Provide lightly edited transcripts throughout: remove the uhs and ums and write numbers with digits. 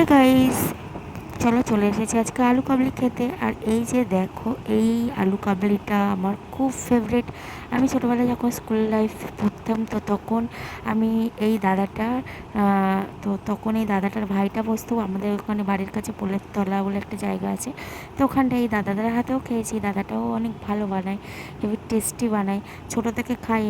Hi guys, চলো চলে এসেছি আজকে আলু কাবলি খেতে। আর এই যে দেখো, এই আলু কাবলিটা আমার খুব ফেভারিট। আমি ছোটোবেলায় যখন স্কুল লাইফ পড়তাম, তো তখন আমি এই দাদাটা তো তখন এই দাদাটার ভাইটা বসতো আমাদের ওখানে বাড়ির কাছে পোলের তলা বলে একটা জায়গা আছে। তো ওখানটা এই দাদাদের হাতেও খেয়েছি। দাদাটাও অনেক ভালো বানায়, হেভি টেস্টি বানায়। ছোটো থেকে খাই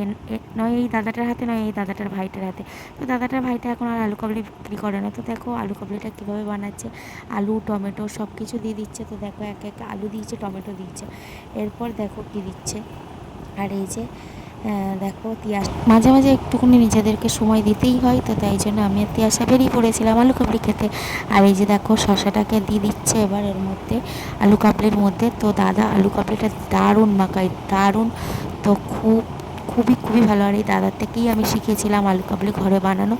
নয় এই দাদাটার হাতে, নয় এই দাদাটার ভাইটার হাতে। তো দাদাটার ভাইটা এখন আর আলু কাবলি বিক্রি করে না। তো দেখো আলু কাবলিটা কীভাবে বানাচ্ছে, আলু টমেটো সব কিছু দিয়ে দিচ্ছে। তো দেখো এক এক আলু দিয়েছে, টমেটো দিচ্ছে, এরপর দেখো কী দিচ্ছে। আর এই যে দেখো তিয়াস, মাঝে মাঝে একটুখানি নিজেদেরকে সময় দিতেই হয়, তো তাই জন্য আমি আর তিয়াসা বেরিয়ে পড়েছিলাম আলু কাবলি খেতে। আর এই যে দেখো শশাটাকে দিয়ে দিচ্ছে এবার এর মধ্যে, আলু কাবলির মধ্যে। তো দাদা আলু কাবলিটা দারুণ মাখায়, দারুণ। তো খুবই খুবই ভালো। আর এই দাদার থেকেই আমি শিখেছিলাম আলু কাবলি ঘরে বানানো,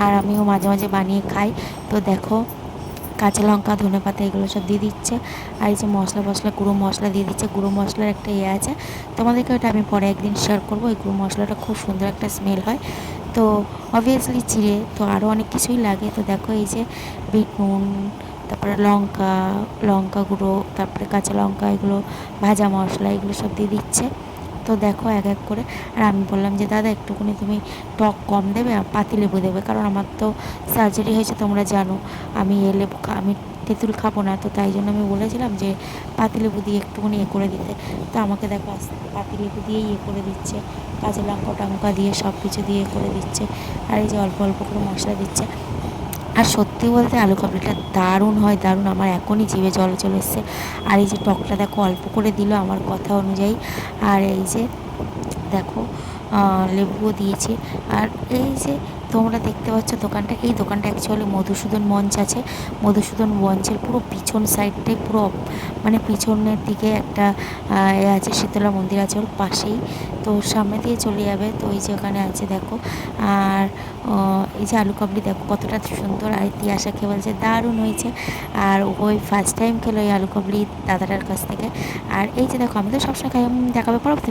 আর আমিও মাঝে মাঝে বানিয়ে খাই। তো দেখো কাঁচা লঙ্কা, ধনেপাতা এগুলো সব দিয়ে দিচ্ছে। আর এই যে মশলা গুঁড়ো মশলা দিয়ে দিচ্ছে। গুঁড়ো মশলার একটা আছে, তোমাদেরকে ওটা আমি পরে একদিন শেয়ার করবো। এই গুঁড়ো মশলাটা খুব সুন্দর একটা স্মেল হয়। তো অবভিয়াসলি জিরে, তো আরও অনেক কিছুই লাগে। তো দেখো এই যে বিট নুন, তারপরে লঙ্কা গুঁড়ো, তারপরে কাঁচা লঙ্কা, এগুলো ভাজা মশলা, এগুলো সব দিয়ে দিচ্ছে। তো দেখো এক এক করে। আর আমি বললাম যে দাদা একটুখানি তুমি টক কম দেবে, আর পাতিলেবু দেবে, কারণ আমার তো সার্জারি হয়েছে তোমরা জানো, আমি তেঁতুল খাবো না। তো তাই জন্য আমি বলেছিলাম যে পাতিলেবু দিয়ে একটুখানি করে দিতে। তো আমাকে দেখো আস্তে পাতিলেবু দিয়েই করে দিচ্ছে, কাঁচা লঙ্কা টঙ্কা দিয়ে সব কিছু দিয়ে করে দিচ্ছে। আর এই যে অল্প অল্প করে মশলা দিচ্ছে। আর সত্যি বলতে আলু কাবলিটা দারুণ হয়, দারুণ। আমার এখনই জিভে জল চলে এসছে। আর এই যে টকটা দেখো অল্প করে দিল আমার কথা অনুযায়ী। আর এই যে দেখো লেবুও দিয়েছে। আর এই যে তোমরা দেখতে পাচ্ছ দোকানটা, এই দোকানটা অ্যাকচুয়ালি মধুসূদন মঞ্চ আছে। মধুসূদন মঞ্চের পুরো পিছন সাইডটাই, পুরো মানে পিছনের দিকে একটা আছে, শীতলা মন্দির আছে ওর পাশেই। তো সামনে দিয়ে চলে যাবে, তো এই যে ওখানে আছে দেখো। আর এই যে আলু কাবলি দেখো কতটা সুন্দর। আর তিয়াসা খেয়ে বলছে দারুণ হয়েছে। আর ওই ফার্স্ট টাইম খেলো এই আলু কাবলি দাদাটার কাছ থেকে। আর এই যে দেখো আমি তো সবসময় খাই, দেখাবে পরবর্তী